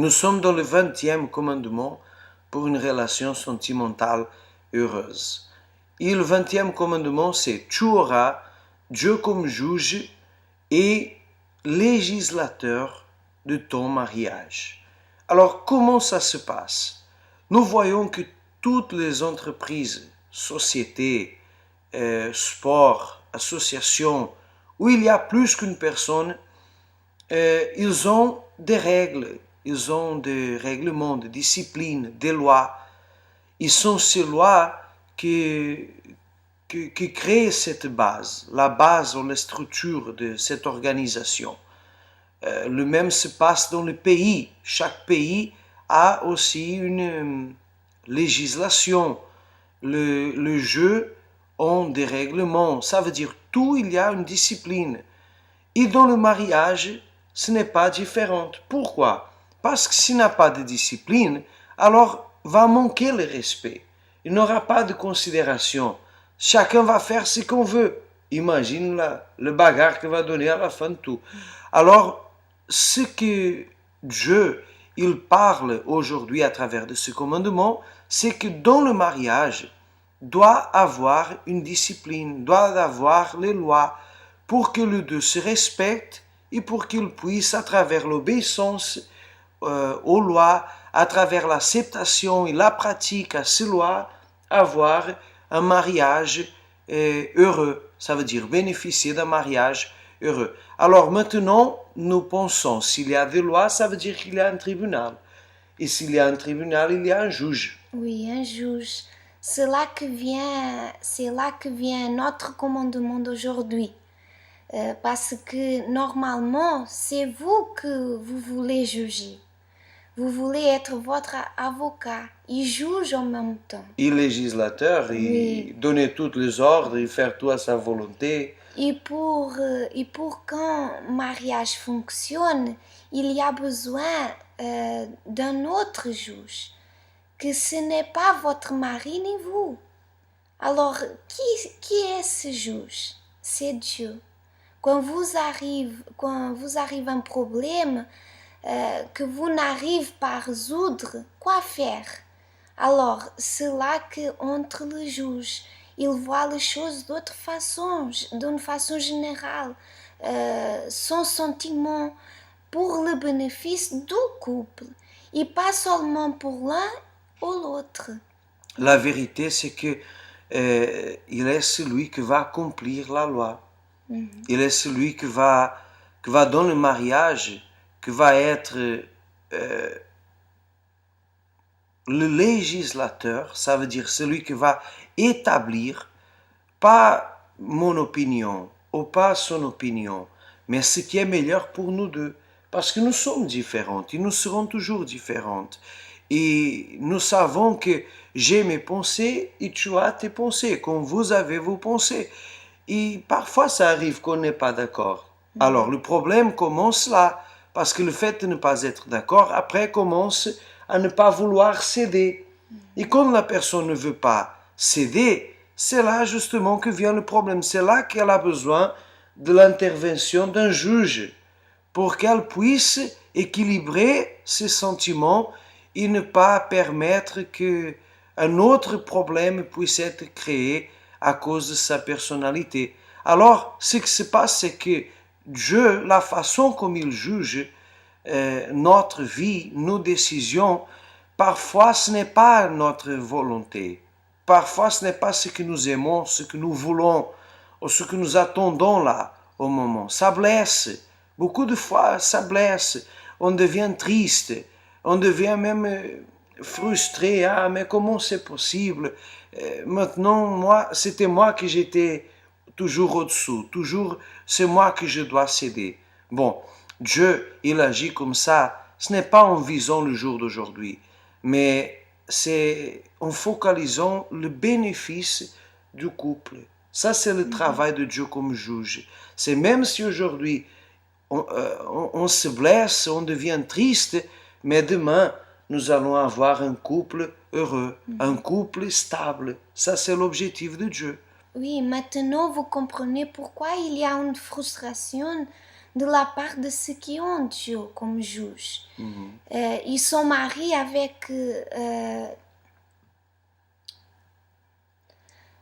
Nous sommes dans le 20e commandement pour une relation sentimentale heureuse. Et le 20e commandement, c'est tu auras Dieu comme juge et législateur de ton mariage. Alors, comment ça se passe? Nous voyons que toutes les entreprises, sociétés, sports, associations, où il y a plus qu'une personne, ils ont des règles, ils ont des règlements, des disciplines, des lois. Ils sont ces lois qui créent cette base, la base ou la structure de cette organisation. Le même se passe dans les pays. Chaque pays a aussi une législation. Le jeu ont des règlements. Ça veut dire tout, il y a une discipline. Et dans le mariage, ce n'est pas différent. Pourquoi? Parce que s'il n'y a pas de discipline, alors va manquer le respect. Il n'y aura pas de considération. Chacun va faire ce qu'on veut. Imagine le bagarre qu'il va donner à la fin de tout. Alors, ce que Dieu, il parle aujourd'hui à travers de ce commandement, c'est que dans le mariage, doit avoir une discipline, doit avoir les lois pour que les deux se respectent et pour qu'ils puissent, à travers l'obéissance aux lois, à travers l'acceptation et la pratique à ces lois, avoir un mariage heureux. Ça veut dire bénéficier d'un mariage heureux. Alors maintenant, nous pensons, s'il y a des lois, ça veut dire qu'il y a un tribunal. Et s'il y a un tribunal, il y a un juge. Oui, un juge. C'est là que vient notre commandement d'aujourd'hui. Parce que normalement, c'est vous que vous voulez juger. Vous voulez être votre avocat et juge en même temps. Et législateur, Oui. et donner tous les ordres, et faire tout à sa volonté. Et pour qu'un mariage fonctionne, il y a besoin d'un autre juge, que ce n'est pas votre mari ni vous. Alors, qui est ce juge? C'est Dieu. Quand vous arrive un problème que vous n'arrivez pas à résoudre, quoi faire? Alors, c'est là qu'entre le juge. Il voit les choses d'une façon générale, sans sentiment, pour le bénéfice du couple, et pas seulement pour l'un ou l'autre. La vérité, c'est que il est celui qui va accomplir la loi. Il est celui qui va dans le mariage, qui va être le législateur, ça veut dire celui qui va établir, pas mon opinion ou pas son opinion, mais ce qui est meilleur pour nous deux. Parce que nous sommes différentes et nous serons toujours différentes. Et nous savons que j'ai mes pensées et tu as tes pensées, comme vous avez vos pensées. Et parfois, ça arrive qu'on n'est pas d'accord. Alors, le problème commence là, parce que le fait de ne pas être d'accord, après, commence à ne pas vouloir céder. Et quand la personne ne veut pas céder, c'est là justement que vient le problème. C'est là qu'elle a besoin de l'intervention d'un juge pour qu'elle puisse équilibrer ses sentiments et ne pas permettre qu'un autre problème puisse être créé à cause de sa personnalité. Alors, ce qui se passe, c'est que Dieu, la façon comme il juge notre vie, nos décisions, parfois ce n'est pas notre volonté. Parfois ce n'est pas ce que nous aimons, ce que nous voulons, ou ce que nous attendons là au moment. Ça blesse. Beaucoup de fois, ça blesse. On devient triste. On devient même frustré. Ah, mais comment c'est possible? Maintenant, c'était moi que j'étais toujours au-dessous. Toujours, c'est moi que je dois céder. Bon, Dieu, il agit comme ça. Ce n'est pas en visant le jour d'aujourd'hui, mais c'est en focalisant le bénéfice du couple. Ça, c'est le travail de Dieu comme juge. C'est même si aujourd'hui on se blesse, on devient triste, mais demain, nous allons avoir un couple heureux, un couple stable. Ça, c'est l'objectif de Dieu. Oui, maintenant vous comprenez pourquoi il y a une frustration de la part de ceux qui ont Dieu comme juge. Ils sont mariés avec...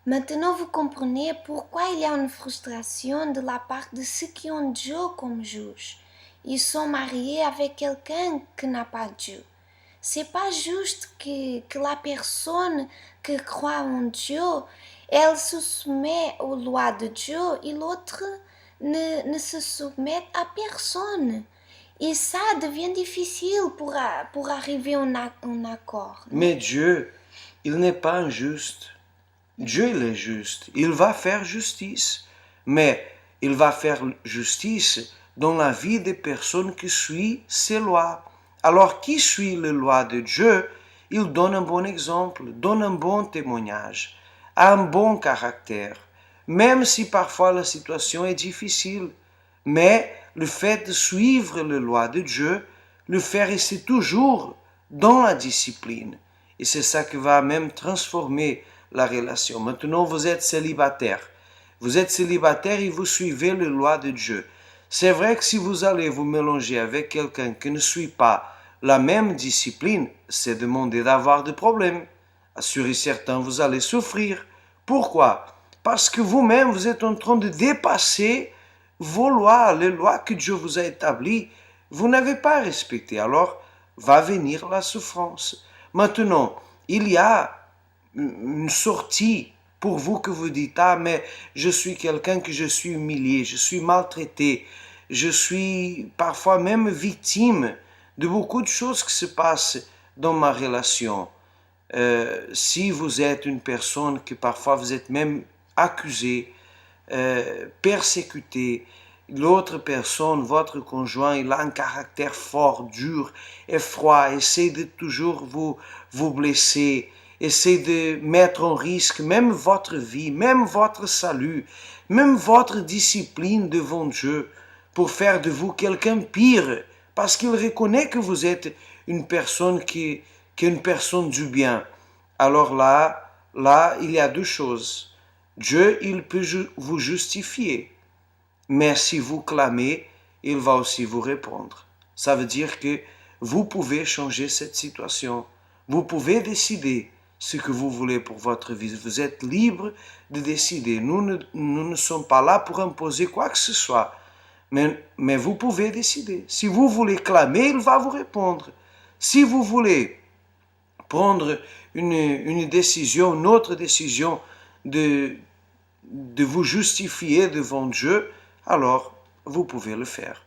Maintenant, vous comprenez pourquoi il y a une frustration de la part de ceux qui ont Dieu comme juge. Ils sont mariés avec quelqu'un qui n'a pas Dieu. C'est pas juste que la personne qui croit en Dieu, elle se soumet aux lois de Dieu et l'autre ne se soumet à personne. Et ça devient difficile pour arriver à un accord. Mais Dieu, il n'est pas injuste. Dieu, il est juste. Il va faire justice. Mais il va faire justice dans la vie des personnes qui suivent ses lois. Alors, qui suit les lois de Dieu, il donne un bon exemple, donne un bon témoignage, a un bon caractère, même si parfois la situation est difficile. Mais le fait de suivre les lois de Dieu, le faire rester toujours dans la discipline. Et c'est ça qui va même transformer la relation. Maintenant, vous êtes célibataire. Vous êtes célibataire et vous suivez les lois de Dieu. C'est vrai que si vous allez vous mélanger avec quelqu'un qui ne suit pas la même discipline, c'est demander d'avoir des problèmes. Sûr et certain, vous allez souffrir. Pourquoi? Parce que vous-même, vous êtes en train de dépasser vos lois, les lois que Dieu vous a établies. Vous n'avez pas respecté. Alors, va venir la souffrance. Maintenant, il y a une sortie pour vous que vous dites, ah, mais je suis quelqu'un que je suis humilié, je suis maltraité, je suis parfois même victime de beaucoup de choses qui se passent dans ma relation. Si vous êtes une personne que parfois vous êtes même accusé, persécuté, l'autre personne, votre conjoint, il a un caractère fort, dur et froid, essaie de toujours vous blesser, essaie de mettre en risque même votre vie, même votre salut, même votre discipline devant Dieu pour faire de vous quelqu'un pire, parce qu'il reconnaît que vous êtes une personne qui est une personne du bien. Alors là, il y a deux choses. Dieu, il peut vous justifier, mais si vous clamez, il va aussi vous répondre. Ça veut dire que vous pouvez changer cette situation. Vous pouvez décider ce que vous voulez pour votre vie. Vous êtes libre de décider. Nous ne sommes pas là pour imposer quoi que ce soit. Mais vous pouvez décider. Si vous voulez clamer, il va vous répondre. Si vous voulez prendre une décision, une autre décision de vous justifier devant Dieu, alors vous pouvez le faire.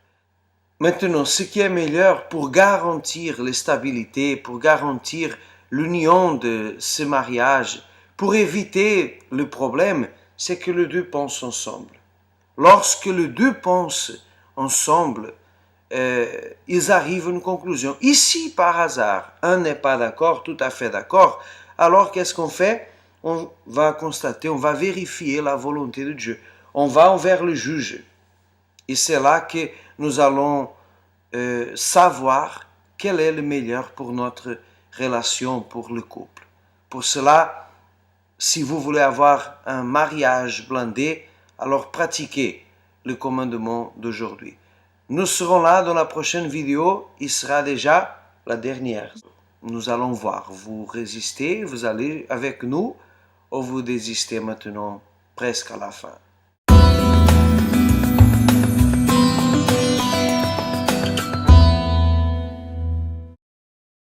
Maintenant, ce qui est meilleur pour garantir la stabilité, pour garantir l'union de ce mariage, pour éviter le problème, c'est que les deux pensent ensemble. Lorsque les deux pensent ensemble, ils arrivent à une conclusion. Ici, par hasard, un n'est pas d'accord, tout à fait d'accord, alors qu'est-ce qu'on fait? On va constater, on va vérifier la volonté de Dieu. On va envers le juge. Et c'est là que nous allons savoir quel est le meilleur pour notre relation, pour le couple. Pour cela, si vous voulez avoir un mariage blindé, alors pratiquez le commandement d'aujourd'hui. Nous serons là dans la prochaine vidéo, il sera déjà la dernière. Nous allons voir, vous résistez, vous allez avec nous, ou vous désistez maintenant presque à la fin.